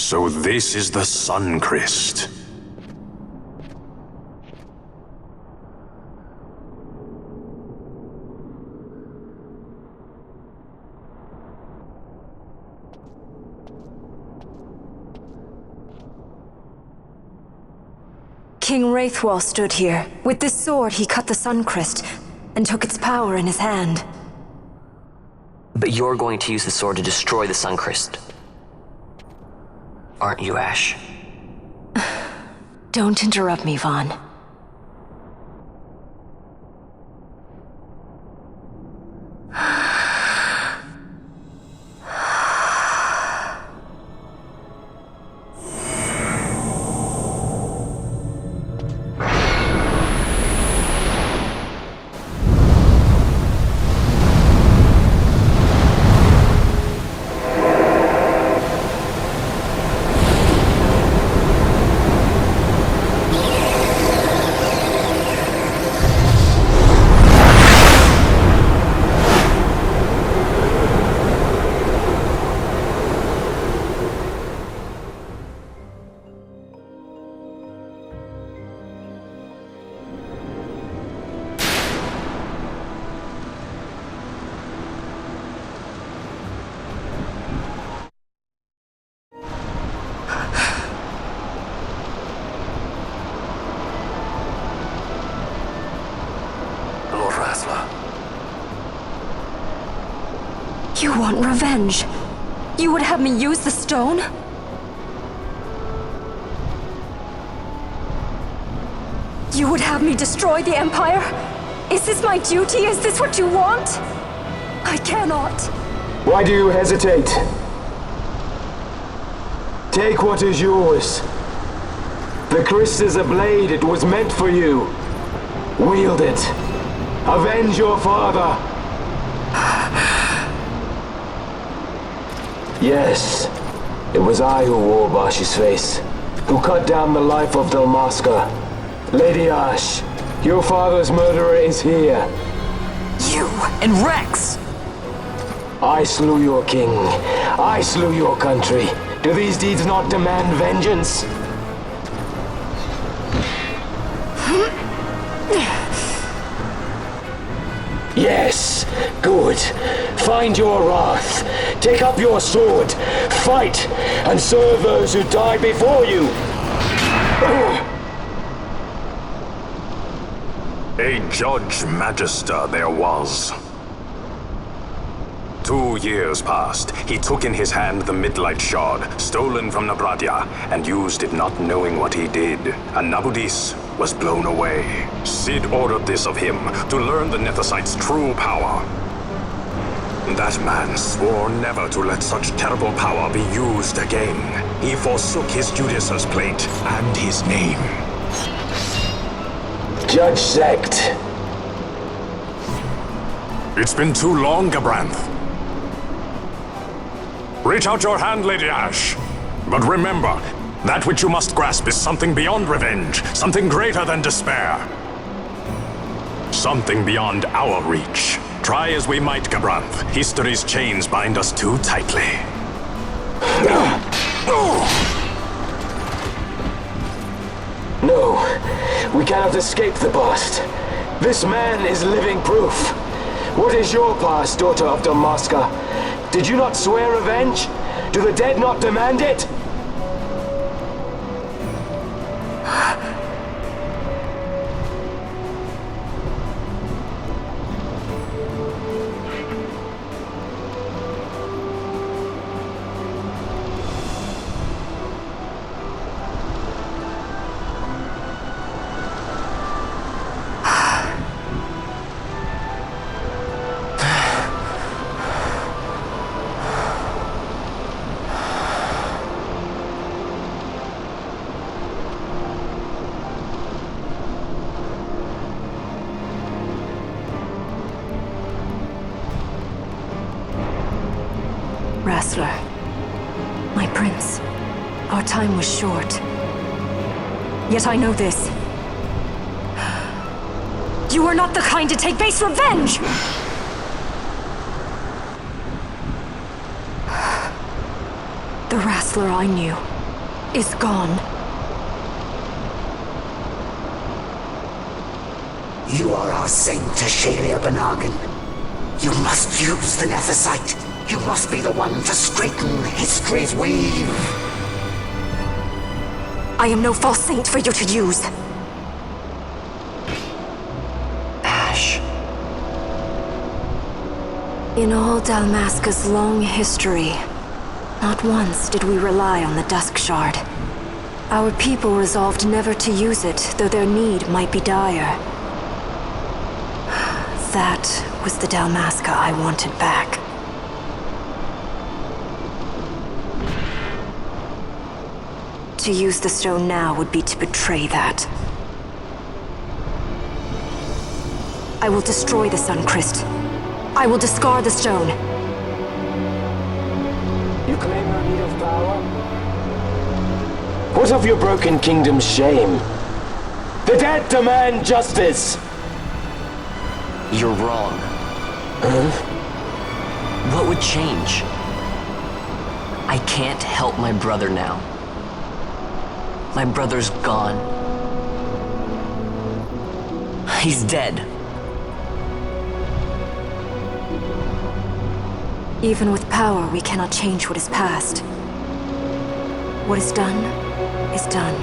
So this is the Suncrest. King Wraithwall stood here. With this sword, he cut the Suncrest and took its power in his hand. But you're going to use the sword to destroy the Suncrest. Aren't you, Ash? Don't interrupt me, Vaughn. You want revenge? You would have me use the stone? You would have me destroy the Empire? Is this my duty? Is this what you want? I cannot. Why do you hesitate? Take what is yours. The Crest is a blade. It was meant for you. Wield it. Avenge your father. Yes, it was I who wore Bashi's face, who cut down the life of Dalmasca. Lady Ash, your father's murderer is here. You and Rex! I slew your king. I slew your country. Do these deeds not demand vengeance? Yes, good. Find your wrath. Take up your sword. Fight, and serve those who died before you. A Judge Magister there was. 2 years passed. He took in his hand the Midlight Shard, stolen from Nabradia, and used it not knowing what he did. And Nabudis was blown away. Sid ordered this of him, to learn the Nethicite's true power. That man swore never to let such terrible power be used again. He forsook his Judaser's plate and his name. Judge Sect. It's been too long, Gabranth. Reach out your hand, Lady Ash. But remember, that which you must grasp is something beyond revenge, something greater than despair. Something beyond our reach. Try as we might, Gabranth, history's chains bind us too tightly. No, we cannot escape the past. This man is living proof. What is your past, daughter of Dalmasca? Did you not swear revenge? Do the dead not demand it? Rassler, my prince, our time was short. Yet I know this. You are not the kind to take base revenge! The Rassler I knew is gone. You are our saint, Ashalia Benagan. You must use the Nethicite. You must be the one to straighten history's weave. I am no false saint for you to use. Ash. In all Dalmasca's long history, not once did we rely on the Dusk Shard. Our people resolved never to use it, though their need might be dire. That was the Dalmasca I wanted back. To use the stone now would be to betray that. I will destroy the Suncrest. I will discard the stone. You claim no need of power? What of your broken kingdom's shame? The dead demand justice! You're wrong. What would change? I can't help my brother now. My brother's gone. He's dead. Even with power, we cannot change what is past. What is done, is done.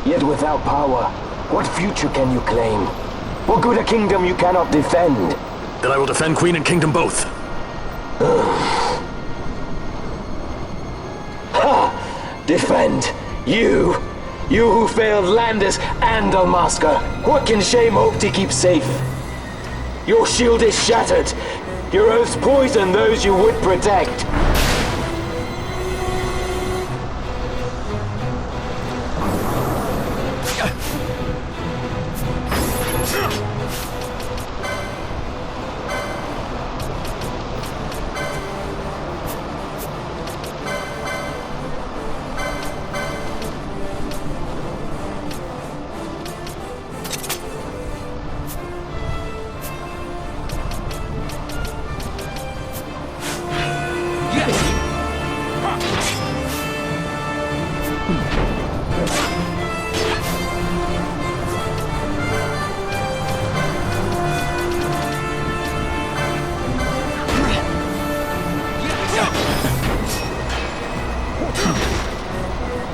Yet without power, what future can you claim? What good a kingdom you cannot defend? Then I will defend Queen and Kingdom both. Defend? You? You who failed Landis and Dalmasca. What can shame hope to keep safe? Your shield is shattered. Your oaths poison those you would protect.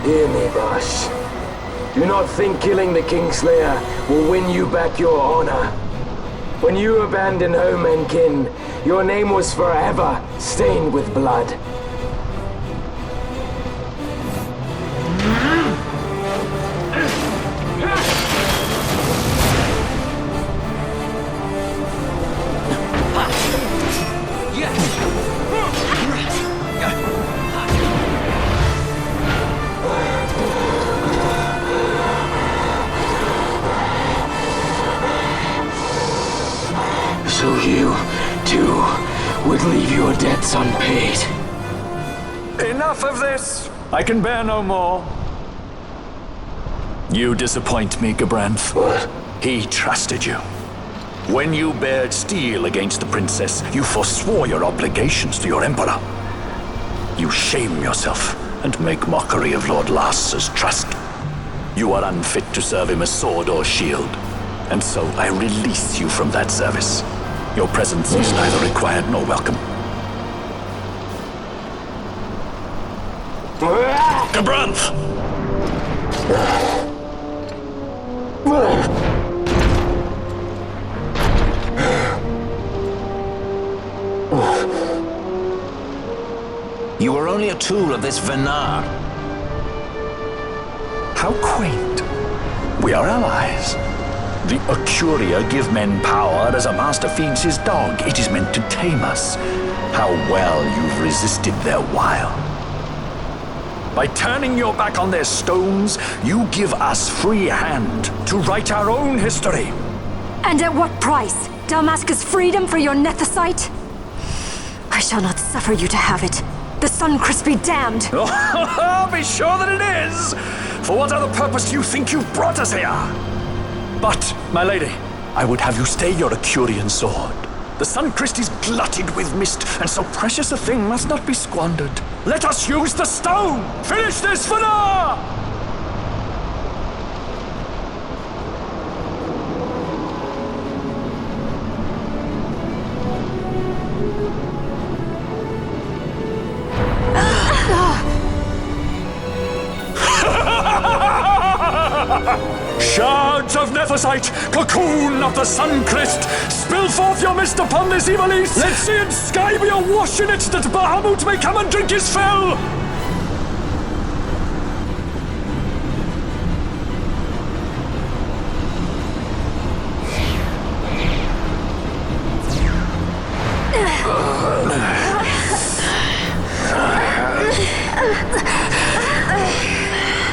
Hear me, Basch. Do not think killing the Kingslayer will win you back your honor. When you abandoned home and kin, your name was forever stained with blood. So you, too, would leave your debts unpaid. Enough of this! I can bear no more. You disappoint me, Gabranth. What? He trusted you. When you bared steel against the princess, you forswore your obligations to your emperor. You shame yourself and make mockery of Lord Lars's trust. You are unfit to serve him as sword or shield, and so I release you from that service. Your presence is neither required nor welcome. Gabranth! You were only a tool of this Venar. How quaint. We are allies. The Ocuria give men power as a master feeds his dog. It is meant to tame us. How well you've resisted their wile. By turning your back on their stones, you give us free hand to write our own history. And at what price? Dalmasca's freedom for your Nethicite? I shall not suffer you to have it. The Suncrest be damned! Be sure that it is! For what other purpose do you think you brought us here? But, my lady, I would have you stay your Acurian sword. The Suncrist is glutted with mist, and so precious a thing must not be squandered. Let us use the stone! Finish this for now! Shards of Nephesite, cocoon of the Suncrist, spill forth your mist upon this evil east! Let sea and sky be awash in it, that Bahamut may come and drink his fill!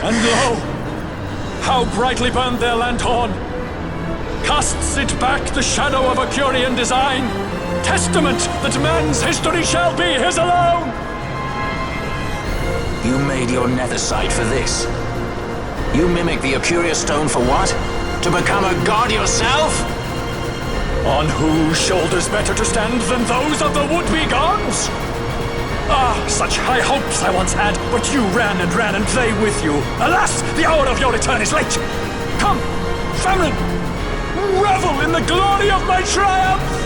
And lo! How brightly burned their lanthorn! Casts it back the shadow of Acurian design, testament that man's history shall be his alone! You made your Nethersite for this. You mimic the Acuria stone for what? To become a god yourself? On whose shoulders better to stand than those of the would-be gods? Ah, such high hopes I once had, but you ran and they with you. Alas, the hour of your return is late. Come, famine, revel in the glory of my triumph!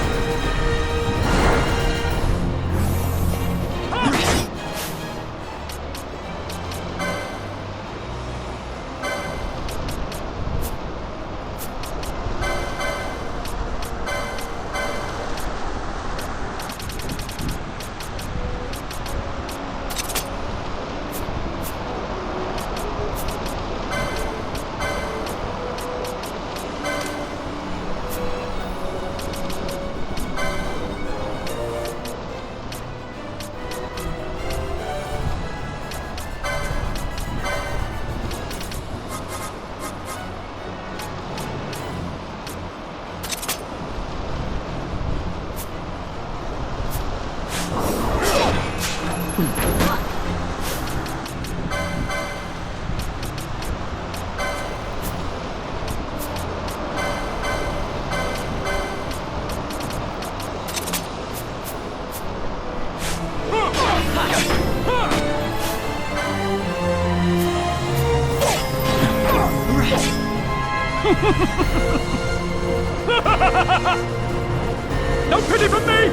No pity for me!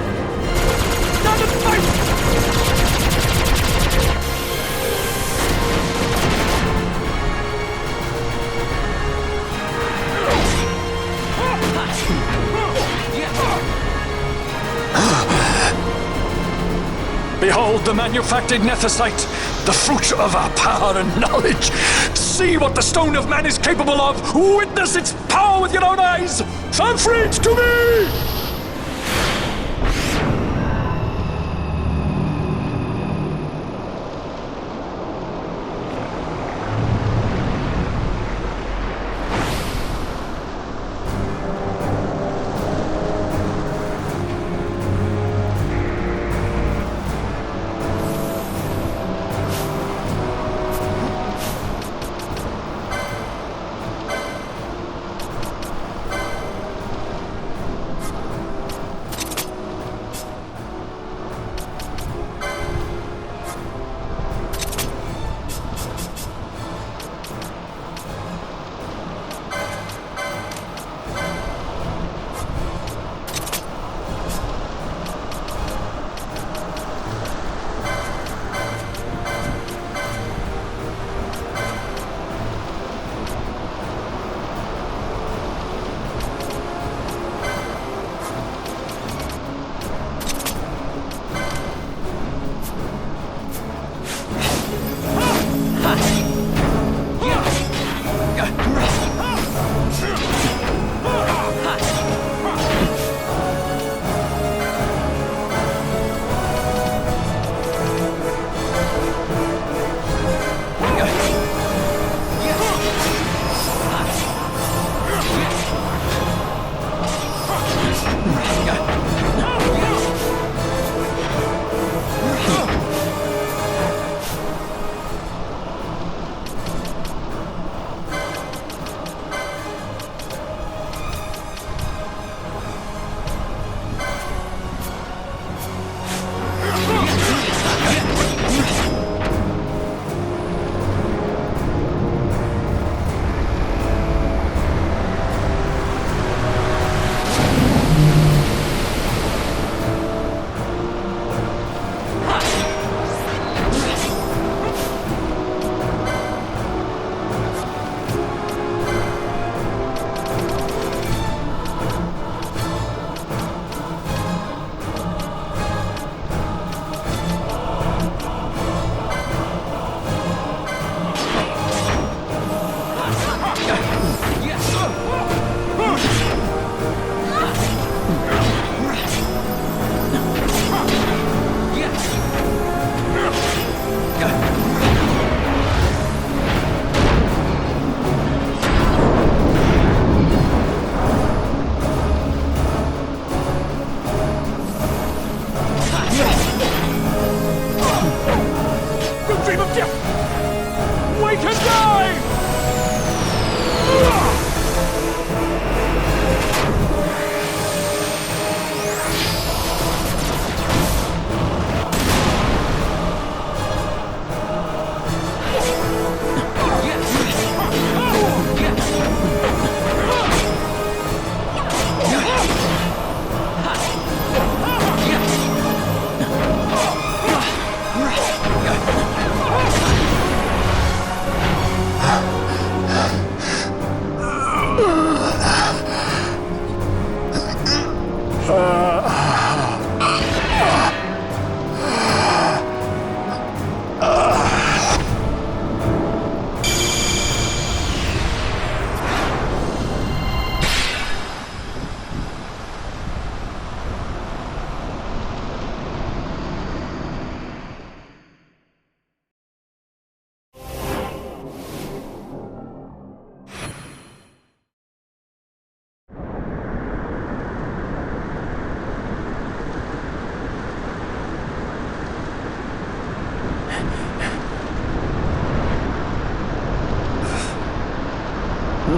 Stand and fight! Behold the manufactured Nethersite, the fruit of our power and knowledge. See what the stone of man is capable of. Witness its power with your own eyes. Fanfreed to me!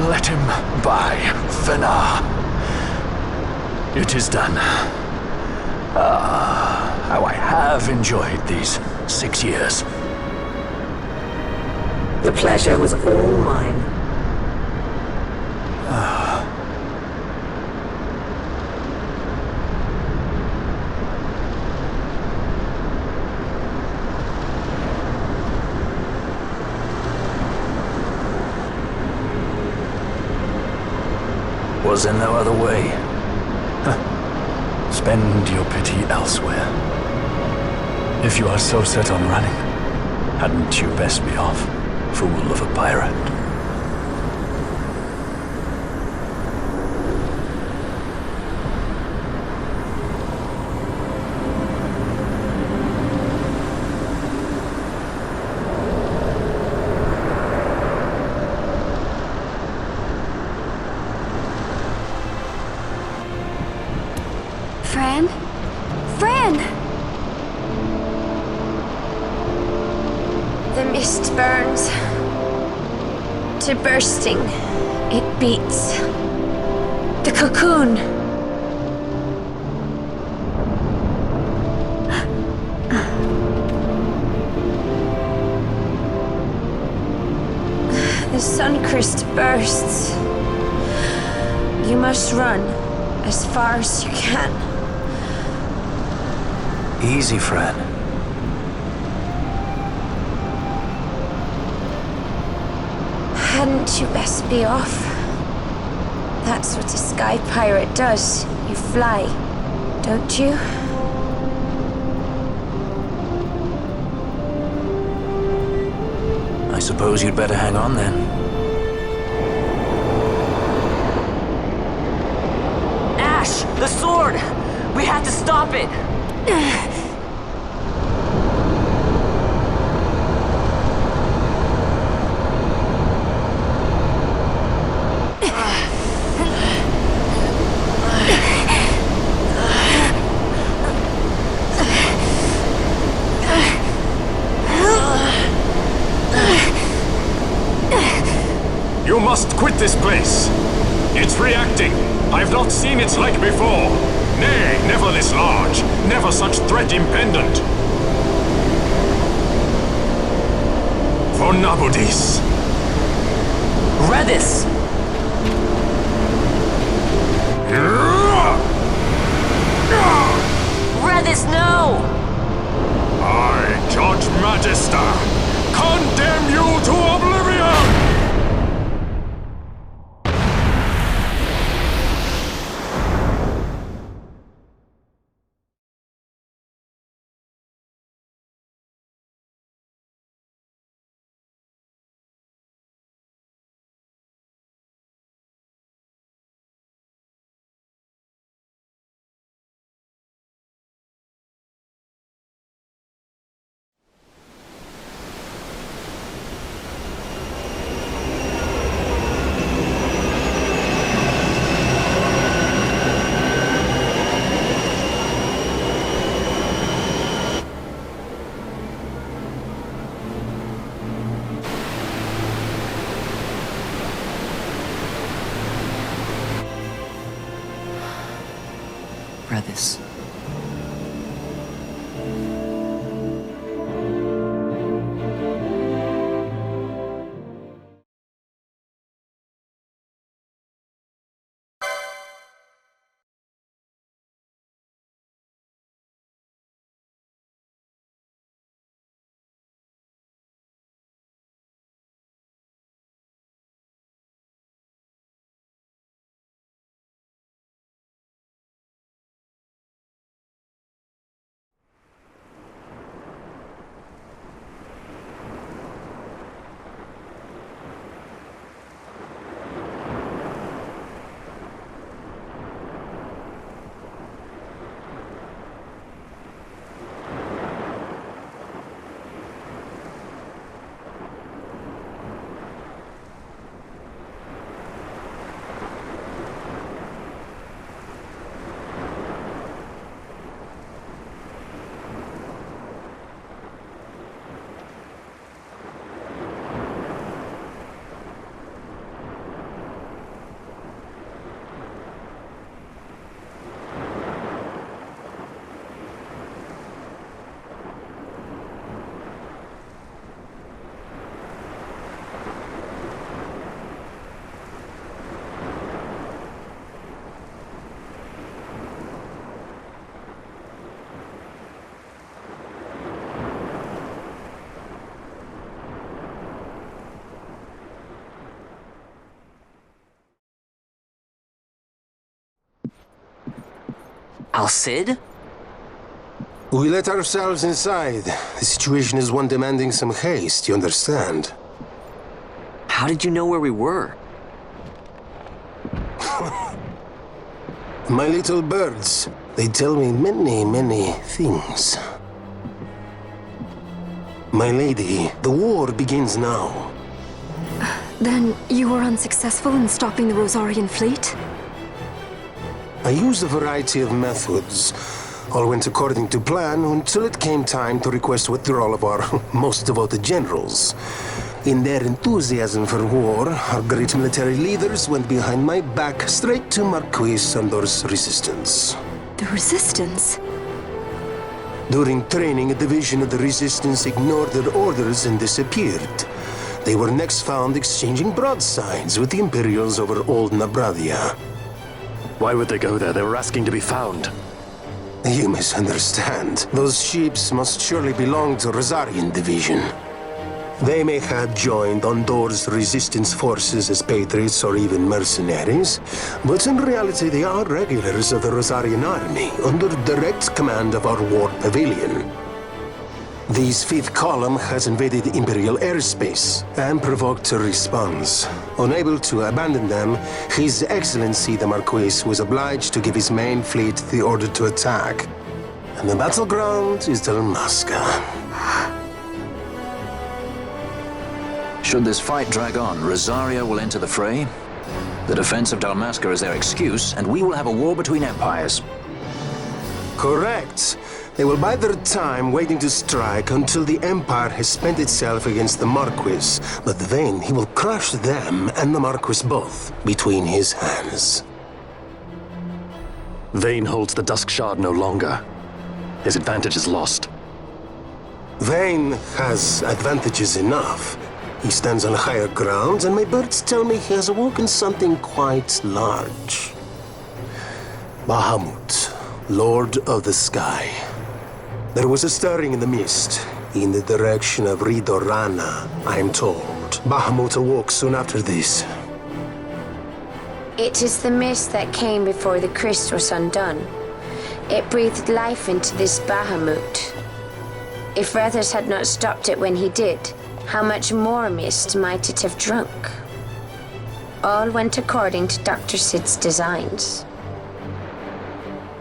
let him by, Fenar. It is done. How I have enjoyed these 6 years. The pleasure was all mine. Was there no other way? Spend your pity elsewhere. If you are so set on running, hadn't you best be off, fool of a pirate? Fran? Fran! The mist burns to bursting. It beats. The cocoon. The Suncrist bursts. You must run as far as you can. Easy, Fran. Hadn't you best be off? That's what a sky pirate does. You fly, don't you? I suppose you'd better hang on then. Ash! The sword! We have to stop it! You must quit this place. It's reacting. I've not seen its like before. Nay, never this large. Never such threat impendent. For Nabudis. Redis! Redis, no! I, Judge Magister, condemn you to oblivion! Redis. Al Cid? We let ourselves inside. The situation is one demanding some haste, you understand? How did you know where we were? My little birds, they tell me many, many things. My lady, the war begins now. Then you were unsuccessful in stopping the Rosarian fleet? I used a variety of methods. All went according to plan until it came time to request withdrawal of our most devoted generals. In their enthusiasm for war, our great military leaders went behind my back straight to Marquis Sandor's resistance. The Resistance? During training, a division of the Resistance ignored their orders and disappeared. They were next found exchanging broadsides with the Imperials over Old Nabradia. Why would they go there? They were asking to be found. You misunderstand. Those ships must surely belong to Rosarian Division. They may have joined Ondor's resistance forces as patriots or even mercenaries, but in reality they are regulars of the Rosarian army, under direct command of our war pavilion. This fifth column has invaded Imperial airspace and provoked a response. Unable to abandon them, His Excellency the Marquis was obliged to give his main fleet the order to attack. And the battleground is Dalmasca. Should this fight drag on, Rosaria will enter the fray. The defense of Dalmasca is their excuse, and we will have a war between empires. Correct. They will bide their time waiting to strike until the Empire has spent itself against the Marquis. But then he will crush them and the Marquis both between his hands. Vayne holds the Dusk Shard no longer. His advantage is lost. Vayne has advantages enough. He stands on higher ground, and my birds tell me he has awoken something quite large. Bahamut, Lord of the Sky. There was a stirring in the mist, in the direction of Ridorana, I am told. Bahamut awoke soon after this. It is the mist that came before the Christ was undone. It breathed life into this Bahamut. If Rethers had not stopped it when he did, how much more mist might it have drunk? All went according to Dr. Sid's designs.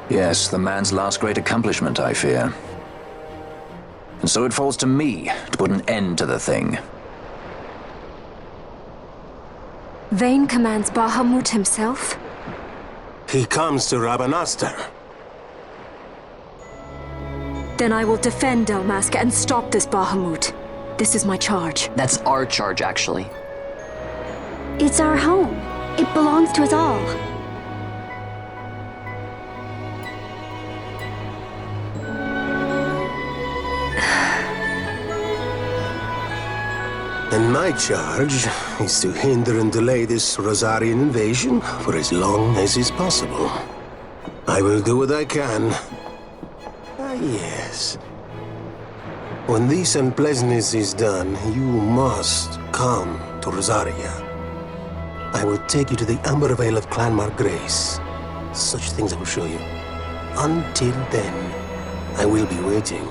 Yes, the man's last great accomplishment, I fear. And so it falls to me to put an end to the thing. Vayne commands Bahamut himself? He comes to Rabanastre. Then I will defend Dalmasca and stop this Bahamut. This is my charge. That's our charge, actually. It's our home. It belongs to us all. And my charge is to hinder and delay this Rosarian invasion for as long as is possible. I will do what I can. Ah, yes. When this unpleasantness is done, you must come to Rosaria. I will take you to the Amber Vale of Clan Margrace. Such things I will show you. Until then, I will be waiting.